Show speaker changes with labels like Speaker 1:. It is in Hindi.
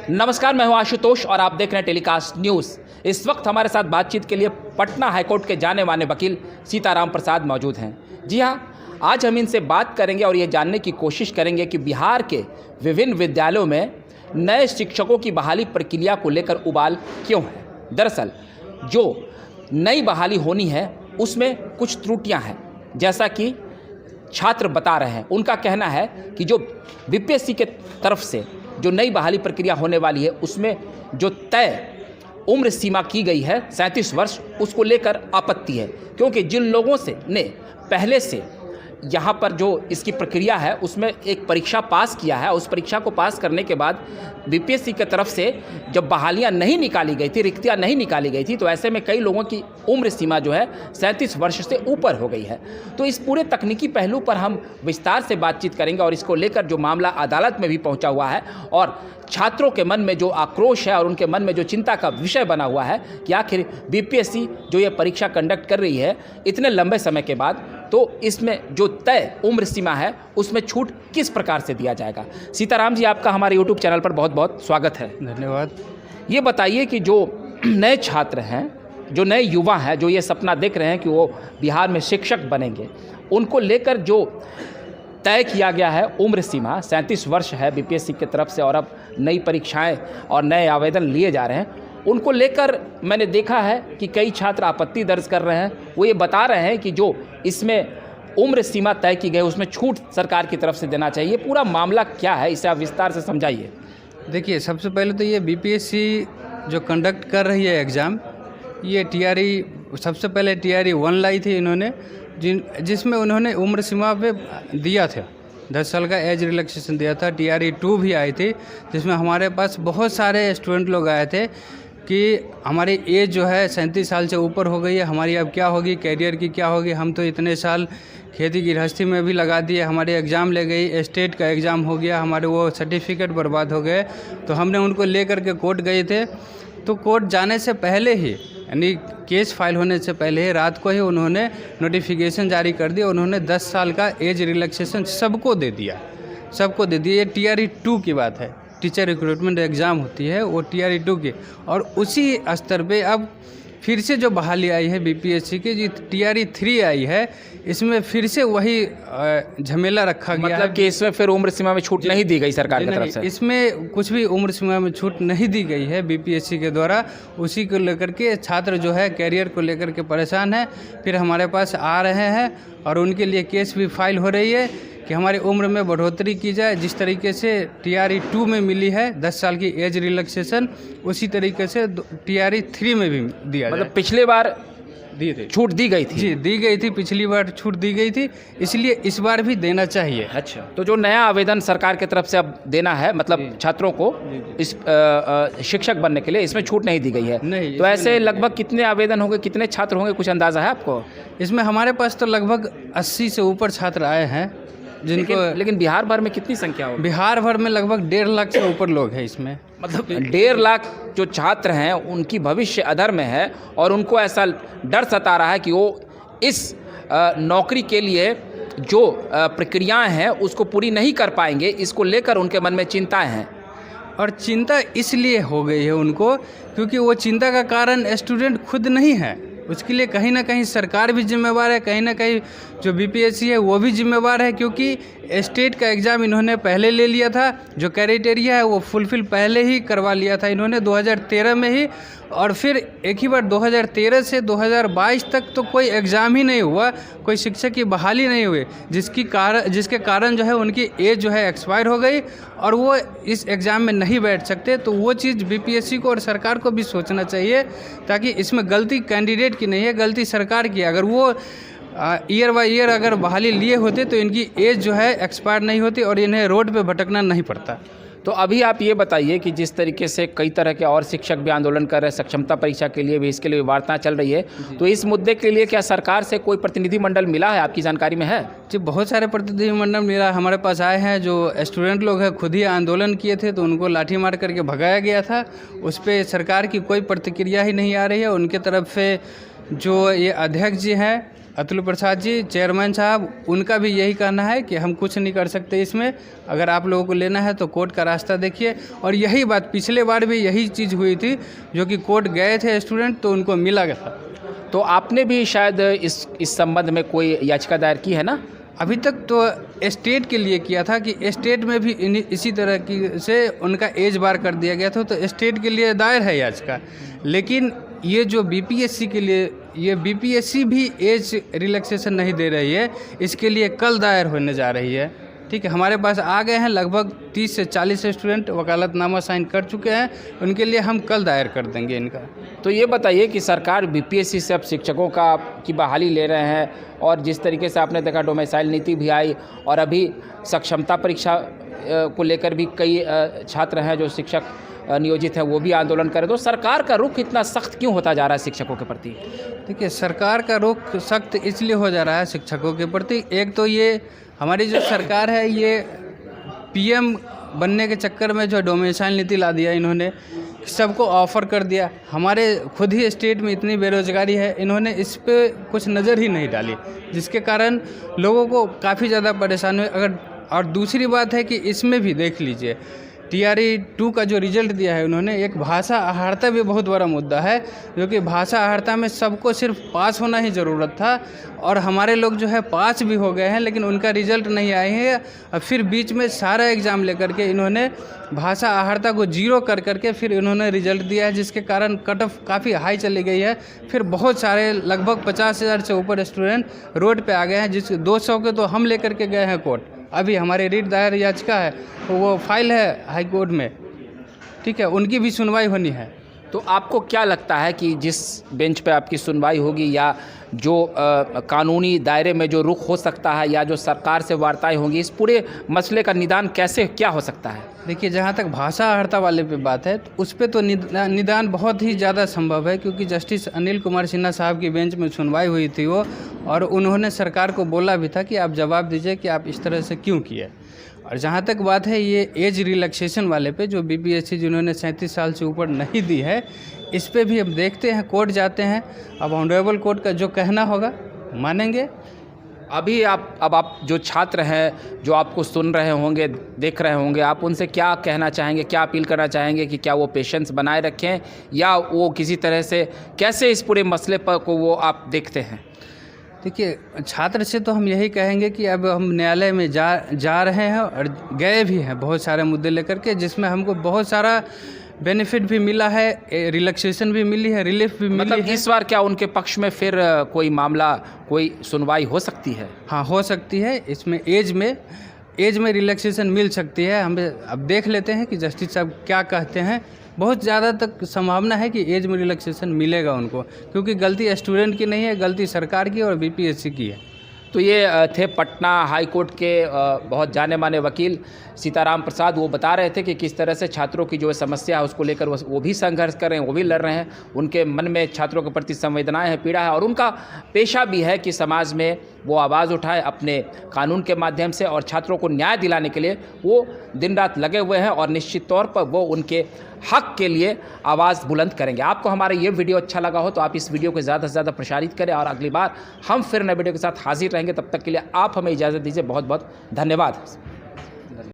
Speaker 1: नमस्कार, मैं हूं आशुतोष और आप देख रहे हैं टेलीकास्ट न्यूज़। इस वक्त हमारे साथ बातचीत के लिए पटना हाईकोर्ट के जाने माने वकील सीताराम प्रसाद मौजूद हैं। जी हां, आज हम इनसे बात करेंगे और ये जानने की कोशिश करेंगे कि बिहार के विभिन्न विद्यालयों में नए शिक्षकों की बहाली प्रक्रिया को लेकर उबाल क्यों है। दरअसल जो नई बहाली होनी है उसमें कुछ त्रुटियाँ हैं, जैसा कि छात्र बता रहे हैं। उनका कहना है कि जो बीपीएससी के तरफ से जो नई बहाली प्रक्रिया होने वाली है उसमें जो तय उम्र सीमा की गई है 37 वर्ष, उसको लेकर आपत्ति है, क्योंकि जिन लोगों से ने पहले से यहाँ पर जो इसकी प्रक्रिया है उसमें एक परीक्षा पास किया है, उस परीक्षा को पास करने के बाद बीपीएससी की तरफ से जब बहालियाँ नहीं निकाली गई थी, रिक्तियाँ नहीं निकाली गई थी, तो ऐसे में कई लोगों की उम्र सीमा जो है 37 वर्ष से ऊपर हो गई है। तो इस पूरे तकनीकी पहलू पर हम विस्तार से बातचीत करेंगे और इसको लेकर जो मामला अदालत में भी पहुंचा हुआ है और छात्रों के मन में जो आक्रोश है और उनके मन में जो चिंता का विषय बना हुआ है कि आखिर बीपीएससी जो ये परीक्षा कंडक्ट कर रही है इतने लंबे समय के बाद, तो इसमें जो तय उम्र सीमा है उसमें छूट किस प्रकार से दिया जाएगा। सीताराम जी, आपका हमारे यूट्यूब चैनल पर बहुत बहुत स्वागत है।
Speaker 2: धन्यवाद।
Speaker 1: ये बताइए कि जो नए छात्र हैं, जो नए युवा हैं, जो ये सपना देख रहे हैं कि वो बिहार में शिक्षक बनेंगे, उनको लेकर जो तय किया गया है उम्र सीमा 37 वर्ष है बीपीएससी की तरफ से, और अब नई परीक्षाएं और नए आवेदन लिए जा रहे हैं, उनको लेकर मैंने देखा है कि कई छात्र आपत्ति दर्ज कर रहे हैं। वो ये बता रहे हैं कि जो इसमें उम्र सीमा तय की गई उसमें छूट सरकार की तरफ से देना चाहिए। पूरा मामला क्या है, इसे आप विस्तार से समझाइए।
Speaker 2: देखिए, सबसे पहले तो ये बीपीएससी जो कंडक्ट कर रही है एग्ज़ाम, ये टीआरई सबसे पहले टीआरई 1 लाई थी इन्होंने, जिसमें उन्होंने उम्र सीमा पे दिया था 10 साल का एज रिलैक्सेशन दिया था। टीआरई 2 भी आई थी, जिसमें हमारे पास बहुत सारे स्टूडेंट लोग आए थे कि हमारी एज जो है 37 साल से ऊपर हो गई है, हमारी अब क्या होगी, कैरियर की क्या होगी, हम तो इतने साल खेती गृहस्थी में भी लगा दिए, हमारे एग्ज़ाम ले गई, स्टेट का एग्ज़ाम हो गया, हमारे वो सर्टिफिकेट बर्बाद हो गए। तो हमने उनको ले करके कोर्ट गए थे। तो कोर्ट जाने से पहले ही, यानी केस फाइल होने से पहले ही, रात को ही उन्होंने नोटिफिकेशन जारी कर दिया। उन्होंने 10 साल का एज रिलैक्सेशन सबको दे दिया। ये टीआरई 2 की बात है, टीचर रिक्रूटमेंट एग्ज़ाम होती है वो टीआरई 2 की। और उसी स्तर पे अब फिर से जो बहाली आई है बीपीएससी की, जो टीआरई 3 आई है, इसमें फिर से वही झमेला रखा गया।
Speaker 1: मतलब कि इसमें फिर उम्र सीमा में छूट नहीं दी गई सरकार की तरफ से?
Speaker 2: इसमें कुछ भी उम्र सीमा में छूट नहीं दी गई है बीपीएससी के द्वारा। उसी को लेकर के छात्र जो है कैरियर को लेकर के परेशान है, फिर हमारे पास आ रहे हैं और उनके लिए केस भी फाइल हो रही है कि हमारी उम्र में बढ़ोतरी की जाए। जिस तरीके से टीआरई 2 में मिली है 10 साल की एज रिलैक्सेशन, उसी तरीके से टीआरई 3 में भी दिया जाए।
Speaker 1: मतलब पिछले बार दिए थे, छूट दी गई थी?
Speaker 2: जी, दी गई थी, पिछली बार छूट दी गई थी, इसलिए इस बार भी देना चाहिए।
Speaker 1: अच्छा, तो जो नया आवेदन सरकार की तरफ से अब देना है, मतलब छात्रों को इस शिक्षक बनने के लिए, इसमें छूट नहीं दी गई है?
Speaker 2: नहीं।
Speaker 1: तो ऐसे लगभग कितने आवेदन होंगे, कितने छात्र होंगे, कुछ अंदाज़ा है आपको?
Speaker 2: इसमें हमारे पास तो लगभग 80 से ऊपर छात्र आए हैं जिनको।
Speaker 1: लेकिन बिहार भर में कितनी संख्या होगी?
Speaker 2: बिहार भर में लगभग 1.5 लाख से ऊपर लोग हैं इसमें।
Speaker 1: मतलब 1.5 लाख जो छात्र हैं उनकी भविष्य अधर में है और उनको ऐसा डर सता रहा है कि वो इस नौकरी के लिए जो प्रक्रियाएं हैं उसको पूरी नहीं कर पाएंगे। इसको लेकर उनके मन में चिंताएं हैं।
Speaker 2: और चिंता इसलिए हो गई है उनको क्योंकि वो चिंता का कारण स्टूडेंट खुद नहीं है। उसके लिए कहीं ना कहीं सरकार भी जिम्मेवार है, कहीं ना कहीं जो बीपीएससी है वो भी जिम्मेवार है, क्योंकि स्टेट का एग्ज़ाम इन्होंने पहले ले लिया था। जो क्राइटेरिया है वो फुलफ़िल पहले ही करवा लिया था इन्होंने 2013 में ही, और फिर एक ही बार 2013 से 2022 तक तो कोई एग्ज़ाम ही नहीं हुआ, कोई शिक्षक की बहाली नहीं हुई, जिसके कारण जो है उनकी एज जो है एक्सपायर हो गई और वो इस एग्ज़ाम में नहीं बैठ सकते। तो वो चीज़ बीपीएससी को और सरकार को भी सोचना चाहिए, ताकि इसमें गलती कैंडिडेट की नहीं है, गलती सरकार की। अगर वो ईयर बाय ईयर अगर बहाली लिए होते तो इनकी एज जो है एक्सपायर नहीं होती और इन्हें रोड पे भटकना नहीं पड़ता।
Speaker 1: तो अभी आप ये बताइए कि जिस तरीके से कई तरह के और शिक्षक भी आंदोलन कर रहे हैं, सक्षमता परीक्षा के लिए भी, इसके लिए वार्ता चल रही है, तो इस मुद्दे के लिए क्या सरकार से कोई प्रतिनिधिमंडल मिला है, आपकी जानकारी में है?
Speaker 2: जी, बहुत सारे प्रतिनिधिमंडल मिला, हमारे पास आए हैं। जो स्टूडेंट लोग हैं खुद ही आंदोलन किए थे, तो उनको लाठी मार करके भगाया गया था। उस पर सरकार की कोई प्रतिक्रिया ही नहीं आ रही है। उनके तरफ से जो ये अध्यक्ष जी हैं अतुल प्रसाद जी चेयरमैन साहब, उनका भी यही कहना है कि हम कुछ नहीं कर सकते इसमें, अगर आप लोगों को लेना है तो कोर्ट का रास्ता देखिए। और यही बात पिछले बार भी यही चीज़ हुई थी, जो कि कोर्ट गए थे स्टूडेंट तो उनको मिला गया।
Speaker 1: तो आपने भी शायद इस संबंध में कोई याचिका दायर की है ना?
Speaker 2: अभी तक तो स्टेट के लिए किया था कि स्टेट में भी इसी तरह की से उनका एज बार कर दिया गया था, तो स्टेट के लिए दायर है याचिका। लेकिन ये जो बीपीएससी के लिए, ये बीपीएससी भी एज रिलैक्सेशन नहीं दे रही है, इसके लिए कल दायर होने जा रही है। ठीक है, हमारे पास आ गए हैं लगभग 30 से 40 स्टूडेंट, वकालतनामा साइन कर चुके हैं, उनके लिए हम कल दायर कर देंगे इनका।
Speaker 1: तो ये बताइए कि सरकार बीपीएससी से अब शिक्षकों की बहाली ले रहे हैं, और जिस तरीके से आपने देखा डोमिसाइल नीति भी आई, और अभी सक्षमता परीक्षा को लेकर भी कई छात्र हैं जो शिक्षक नियोजित हैं, वो भी आंदोलन करें, तो सरकार का रुख इतना सख्त क्यों होता जा रहा है शिक्षकों के प्रति?
Speaker 2: देखिए, सरकार का रुख सख्त इसलिए हो जा रहा है शिक्षकों के प्रति, एक तो ये हमारी जो सरकार है ये पीएम बनने के चक्कर में जो डोमिसाइल नीति ला दिया इन्होंने, सबको ऑफ़र कर दिया। हमारे खुद ही स्टेट में इतनी बेरोज़गारी है, इन्होंने इस पे कुछ नज़र ही नहीं डाली, जिसके कारण लोगों को काफ़ी ज़्यादा परेशानी हुई। और दूसरी बात है कि इसमें भी देख लीजिए, TRE 2 का जो रिजल्ट दिया है उन्होंने, एक भाषा अहारता भी बहुत बड़ा मुद्दा है, जो कि भाषा अहारता में सबको सिर्फ पास होना ही ज़रूरत था, और हमारे लोग जो है पास भी हो गए हैं, लेकिन उनका रिजल्ट नहीं आए हैं। और फिर बीच में सारा एग्ज़ाम लेकर के इन्होंने भाषा अहारता को 0 कर करके फिर इन्होंने रिजल्ट दिया है, जिसके कारण कट ऑफ काफ़ी हाई चली गई है। फिर बहुत सारे लगभग 50,000 से ऊपर स्टूडेंट रोड पे आ गए हैं, जिस 200 के तो हम लेकर के गए हैं कोर्ट। अभी हमारी रिट दायर याचिका है, तो वो फाइल है हाई कोर्ट में, ठीक है, उनकी भी सुनवाई होनी है।
Speaker 1: तो आपको क्या लगता है कि जिस बेंच पे आपकी सुनवाई होगी, या जो कानूनी दायरे में जो रुख हो सकता है, या जो सरकार से वार्ताएं होंगी, इस पूरे मसले का निदान कैसे क्या हो सकता है?
Speaker 2: देखिए, जहाँ तक भाषा अहारता वाले पे बात है, तो उस पे तो निदान बहुत ही ज़्यादा संभव है, क्योंकि जस्टिस अनिल कुमार सिन्हा साहब की बेंच में सुनवाई हुई थी वो, और उन्होंने सरकार को बोला भी था कि आप जवाब दीजिए कि आप इस तरह से क्यों किए। और जहाँ तक बात है ये एज रिलैक्सेशन वाले पे, जो बीपीएससी जिन्होंने 37 साल से ऊपर नहीं दी है, इस पे भी हम देखते हैं, कोर्ट जाते हैं, अब ऑनरेबल कोर्ट का जो कहना होगा मानेंगे।
Speaker 1: अभी अब आप जो छात्र हैं, जो आपको सुन रहे होंगे, देख रहे होंगे, आप उनसे क्या कहना चाहेंगे, क्या अपील करना चाहेंगे कि क्या वो पेशेंस बनाए रखें, या वो किसी तरह से कैसे इस पूरे मसले पर को वो आप देखते हैं?
Speaker 2: देखिए, छात्र से तो हम यही कहेंगे कि अब हम न्यायालय में जा रहे हैं, और गए भी हैं बहुत सारे मुद्दे लेकर के, जिसमें हमको बहुत सारा बेनिफिट भी मिला है, रिलैक्सेशन भी मिली है, रिलीफ भी मिली
Speaker 1: मतलब
Speaker 2: है।
Speaker 1: इस बार क्या उनके पक्ष में फिर कोई मामला, कोई सुनवाई हो सकती है?
Speaker 2: हाँ, हो सकती है। इसमें एज में रिलैक्सेशन मिल सकती है। हमें अब देख लेते हैं कि जस्टिस साहब क्या कहते हैं। बहुत ज़्यादा तक संभावना है कि एज में रिलैक्सेशन मिलेगा उनको, क्योंकि गलती स्टूडेंट की नहीं है, गलती सरकार की और बीपीएससी की है।
Speaker 1: तो ये थे पटना हाई कोर्ट के बहुत जाने माने वकील सीताराम प्रसाद। वो बता रहे थे कि किस तरह से छात्रों की जो समस्या है उसको लेकर वो भी संघर्ष कर रहे हैं, वो भी लड़ रहे हैं। उनके मन में छात्रों के प्रति संवेदनाएं हैं, पीड़ा है, और उनका पेशा भी है कि समाज में वो आवाज़ उठाए अपने कानून के माध्यम से, और छात्रों को न्याय दिलाने के लिए वो दिन रात लगे हुए हैं, और निश्चित तौर पर वो उनके हक के लिए आवाज़ बुलंद करेंगे। आपको हमारा ये वीडियो अच्छा लगा हो तो आप इस वीडियो को ज़्यादा से ज़्यादा प्रसारित करें, और अगली बार हम फिर नए वीडियो के साथ हाजिर रहेंगे। तब तक के लिए आप हमें इजाज़त दीजिए। बहुत बहुत धन्यवाद।